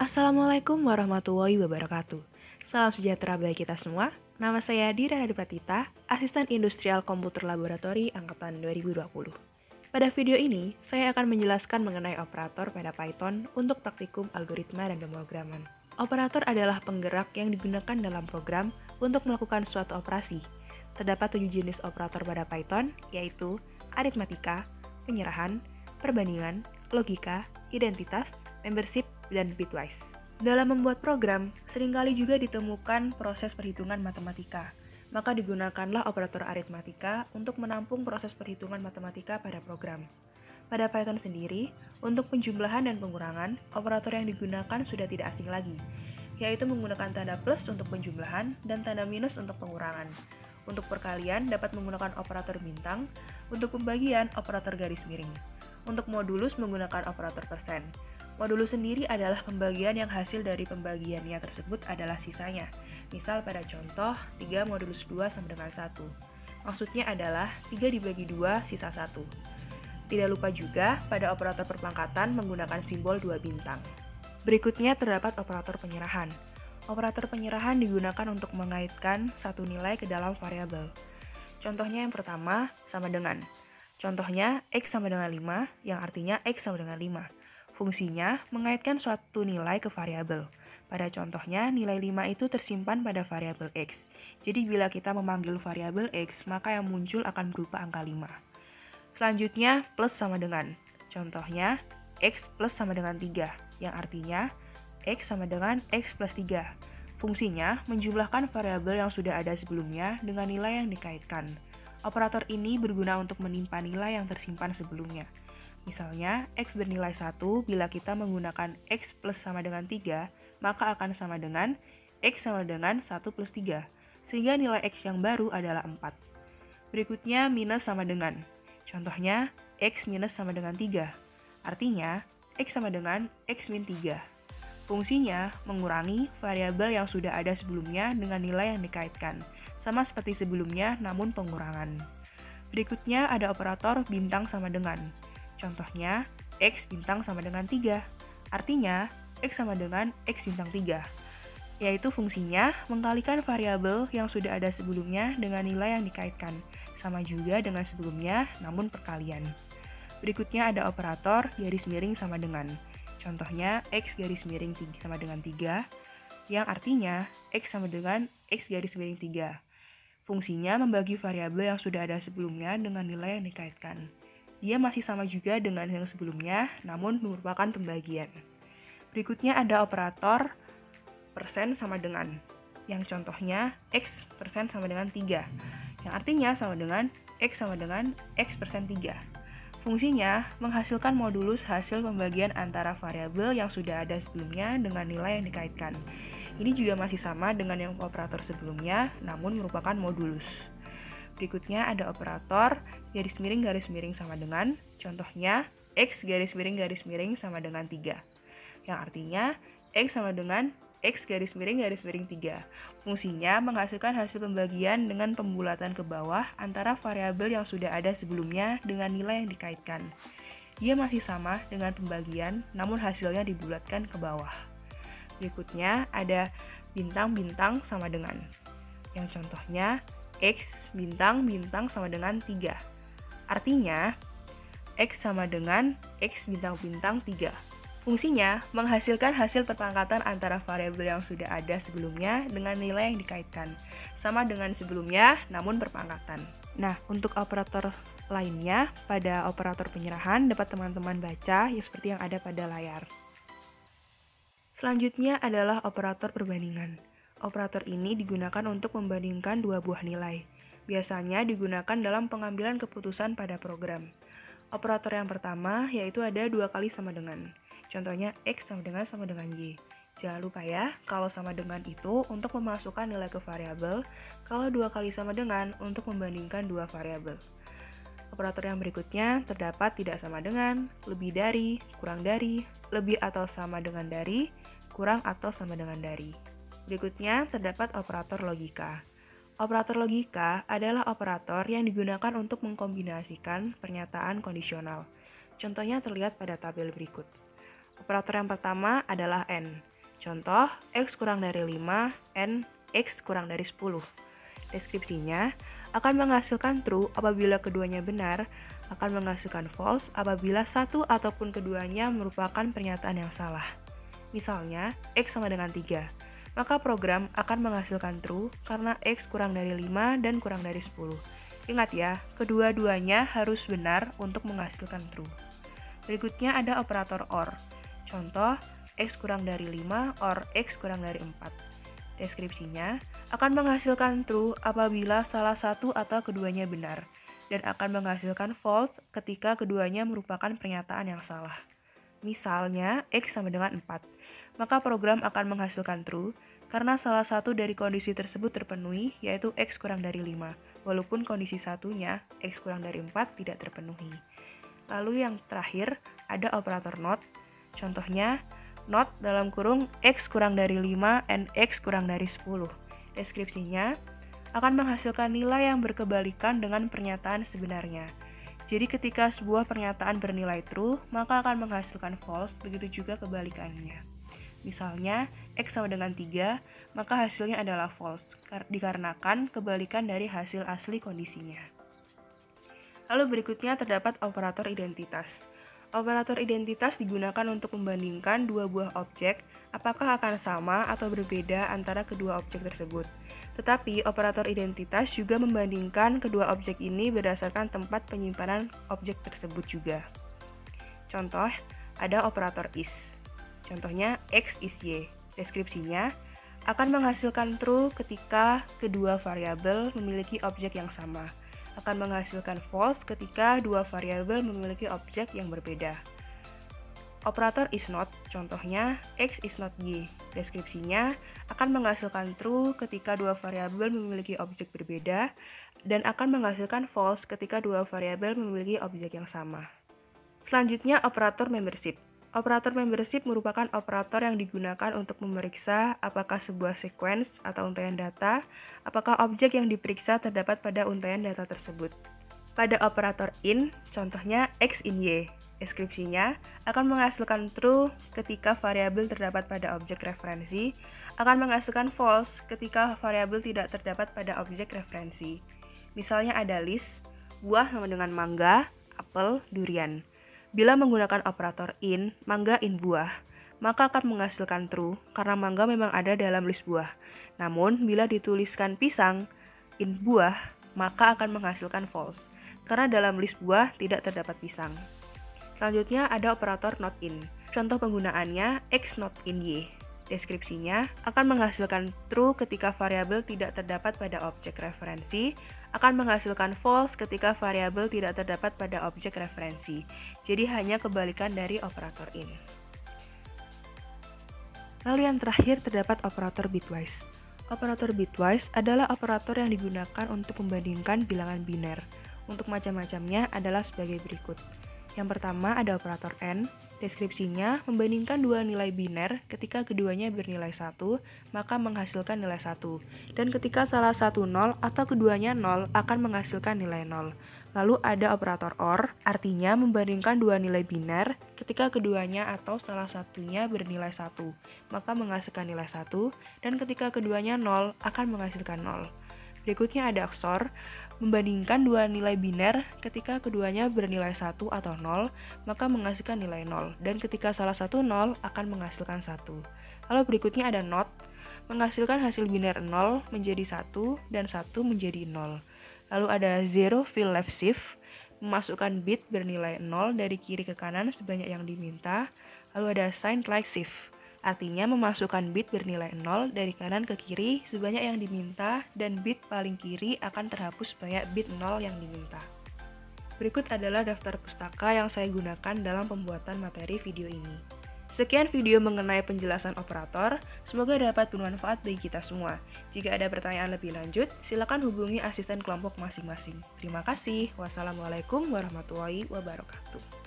Assalamualaikum warahmatullahi wabarakatuh. Salam sejahtera bagi kita semua. Nama saya Dira Hadipratita, Asisten Industrial Komputer Laboratori Angkatan 2020. Pada video ini, saya akan menjelaskan mengenai operator pada Python untuk praktikum algoritma dan pemrograman. Operator adalah penggerak yang digunakan dalam program untuk melakukan suatu operasi. Terdapat 7 jenis operator pada Python, yaitu aritmatika, penyerahan, perbandingan, logika, identitas, membership, dan bitwise. Dalam membuat program, seringkali juga ditemukan proses perhitungan matematika. Maka digunakanlah operator aritmatika untuk menampung proses perhitungan matematika pada program. Pada Python sendiri, untuk penjumlahan dan pengurangan, operator yang digunakan sudah tidak asing lagi, yaitu menggunakan tanda plus untuk penjumlahan dan tanda minus untuk pengurangan. Untuk perkalian dapat menggunakan operator bintang, untuk pembagian operator garis miring. Untuk modulus menggunakan operator persen. Modulus sendiri adalah pembagian yang hasil dari pembagiannya tersebut adalah sisanya. Misal pada contoh, 3 modulus 2 sama dengan 1. Maksudnya adalah 3 dibagi 2 sisa 1. Tidak lupa juga pada operator perpangkatan menggunakan simbol 2 bintang. Berikutnya terdapat operator penyerahan. Operator penyerahan digunakan untuk mengaitkan satu nilai ke dalam variabel. Contohnya yang pertama sama dengan. Contohnya X sama dengan 5, yang artinya X sama dengan 5. Fungsinya mengaitkan suatu nilai ke variabel. Pada contohnya, nilai 5 itu tersimpan pada variabel X. Jadi bila kita memanggil variabel X, maka yang muncul akan berupa angka 5. Selanjutnya, plus sama dengan. Contohnya, X plus sama dengan 3, yang artinya X sama dengan X plus 3. Fungsinya menjumlahkan variabel yang sudah ada sebelumnya dengan nilai yang dikaitkan. Operator ini berguna untuk menimpa nilai yang tersimpan sebelumnya. Misalnya, X bernilai 1 bila kita menggunakan X plus sama dengan 3, maka akan sama dengan X sama dengan 1 plus 3, sehingga nilai X yang baru adalah 4. Berikutnya, minus sama dengan. Contohnya, X minus sama dengan 3. Artinya, X sama dengan X min 3. Fungsinya mengurangi variabel yang sudah ada sebelumnya dengan nilai yang dikaitkan, sama seperti sebelumnya namun pengurangan. Berikutnya ada operator bintang sama dengan. Contohnya, X bintang sama dengan 3. Artinya, X sama dengan X bintang 3. Yaitu fungsinya mengkalikan variabel yang sudah ada sebelumnya dengan nilai yang dikaitkan. Sama juga dengan sebelumnya, namun perkalian. Berikutnya ada operator garis miring sama dengan. Contohnya, X garis miring sama dengan 3, yang artinya X sama dengan X garis miring 3. Fungsinya membagi variabel yang sudah ada sebelumnya dengan nilai yang dikaitkan. Dia masih sama juga dengan yang sebelumnya, namun merupakan pembagian. Berikutnya ada operator persen sama dengan, yang contohnya X persen sama dengan 3, yang artinya sama dengan X persen 3. Fungsinya menghasilkan modulus hasil pembagian antara variabel yang sudah ada sebelumnya dengan nilai yang dikaitkan. Ini juga masih sama dengan yang operator sebelumnya, namun merupakan modulus. Berikutnya ada operator garis miring sama dengan, contohnya X garis miring sama dengan 3, yang artinya X sama dengan X garis miring 3. Fungsinya menghasilkan hasil pembagian dengan pembulatan ke bawah antara variabel yang sudah ada sebelumnya dengan nilai yang dikaitkan. Dia masih sama dengan pembagian, namun hasilnya dibulatkan ke bawah. Berikutnya ada bintang-bintang sama dengan, yang contohnya X bintang sama dengan 3. Artinya, X sama dengan X bintang 3. Fungsinya menghasilkan hasil perpangkatan antara variabel yang sudah ada sebelumnya dengan nilai yang dikaitkan. Sama dengan sebelumnya, namun perpangkatan. Nah, untuk operator lainnya, pada operator penyerahan dapat teman-teman baca seperti yang ada pada layar. Selanjutnya adalah operator perbandingan. Operator ini digunakan untuk membandingkan dua buah nilai. Biasanya digunakan dalam pengambilan keputusan pada program. Operator yang pertama yaitu ada 2 kali sama dengan. Contohnya X sama dengan Y. Jangan lupa ya, kalau sama dengan itu untuk memasukkan nilai ke variabel, kalau 2 kali sama dengan untuk membandingkan dua variabel. Operator yang berikutnya terdapat tidak sama dengan, lebih dari, kurang dari, lebih atau sama dengan dari, kurang atau sama dengan dari. Berikutnya terdapat operator logika. Operator logika adalah operator yang digunakan untuk mengkombinasikan pernyataan kondisional. Contohnya terlihat pada tabel berikut. Operator yang pertama adalah AND. Contoh, X kurang dari 5 and X kurang dari 10. Deskripsinya akan menghasilkan true apabila keduanya benar, akan menghasilkan false apabila satu ataupun keduanya merupakan pernyataan yang salah. Misalnya, X sama dengan 3, maka program akan menghasilkan true karena X kurang dari 5 dan kurang dari 10. Ingat ya, kedua-duanya harus benar untuk menghasilkan true. Berikutnya ada operator OR. Contoh, X kurang dari 5 or X kurang dari 4. Deskripsinya akan menghasilkan true apabila salah satu atau keduanya benar, dan akan menghasilkan false ketika keduanya merupakan pernyataan yang salah. Misalnya, X sama dengan 4, maka program akan menghasilkan true karena salah satu dari kondisi tersebut terpenuhi, yaitu X kurang dari 5, walaupun kondisi satunya, X kurang dari 4, tidak terpenuhi. Lalu yang terakhir, ada operator NOT. Contohnya, NOT dalam kurung X kurang dari 5 and X kurang dari 10. Deskripsinya akan menghasilkan nilai yang berkebalikan dengan pernyataan sebenarnya. Jadi ketika sebuah pernyataan bernilai true, maka akan menghasilkan false, begitu juga kebalikannya. Misalnya, X sama dengan 3, maka hasilnya adalah false, dikarenakan kebalikan dari hasil asli kondisinya. Lalu berikutnya terdapat operator identitas. Operator identitas digunakan untuk membandingkan dua buah objek, apakah akan sama atau berbeda antara kedua objek tersebut. Tetapi operator identitas juga membandingkan kedua objek ini berdasarkan tempat penyimpanan objek tersebut juga. Contoh, ada operator is. Contohnya, X is Y. Deskripsinya akan menghasilkan true ketika kedua variabel memiliki objek yang sama. Akan menghasilkan false ketika dua variabel memiliki objek yang berbeda. Operator is not, contohnya, X is not Y. Deskripsinya akan menghasilkan true ketika dua variabel memiliki objek berbeda, dan akan menghasilkan false ketika dua variabel memiliki objek yang sama. Selanjutnya, operator membership. Operator membership merupakan operator yang digunakan untuk memeriksa apakah sebuah sequence atau untaian data, apakah objek yang diperiksa terdapat pada untaian data tersebut. Pada operator in, contohnya X in Y. Deskripsinya akan menghasilkan true ketika variabel terdapat pada objek referensi, akan menghasilkan false ketika variabel tidak terdapat pada objek referensi. Misalnya ada list, buah sama dengan mangga, apel, durian. Bila menggunakan operator in, mangga in buah, maka akan menghasilkan true karena mangga memang ada dalam list buah. Namun, bila dituliskan pisang in buah, maka akan menghasilkan false karena dalam list buah tidak terdapat pisang. Selanjutnya ada operator not in. Contoh penggunaannya X not in Y. Deskripsinya akan menghasilkan true ketika variabel tidak terdapat pada objek referensi, akan menghasilkan false ketika variabel tidak terdapat pada objek referensi. Jadi hanya kebalikan dari operator in. Lalu yang terakhir terdapat operator bitwise. Operator bitwise adalah operator yang digunakan untuk membandingkan bilangan biner. Untuk macam-macamnya adalah sebagai berikut. Yang pertama ada operator AND. Deskripsinya membandingkan dua nilai biner ketika keduanya bernilai 1, maka menghasilkan nilai 1. Dan ketika salah satu 0 atau keduanya 0 akan menghasilkan nilai 0. Lalu ada operator OR, artinya membandingkan dua nilai biner ketika keduanya atau salah satunya bernilai 1, maka menghasilkan nilai 1, dan ketika keduanya 0 akan menghasilkan 0. Berikutnya ada XOR, membandingkan dua nilai biner ketika keduanya bernilai 1 atau 0, maka menghasilkan nilai 0, dan ketika salah satu 0 akan menghasilkan 1. Lalu berikutnya ada NOT, menghasilkan hasil biner 0 menjadi 1 dan 1 menjadi 0. Lalu ada zero fill left shift, memasukkan bit bernilai 0 dari kiri ke kanan sebanyak yang diminta. Lalu ada signed right shift, artinya memasukkan bit bernilai 0 dari kanan ke kiri sebanyak yang diminta, dan bit paling kiri akan terhapus sebanyak bit 0 yang diminta. Berikut adalah daftar pustaka yang saya gunakan dalam pembuatan materi video ini. Sekian video mengenai penjelasan operator, semoga dapat bermanfaat bagi kita semua. Jika ada pertanyaan lebih lanjut, silakan hubungi asisten kelompok masing-masing. Terima kasih. Wassalamualaikum warahmatullahi wabarakatuh.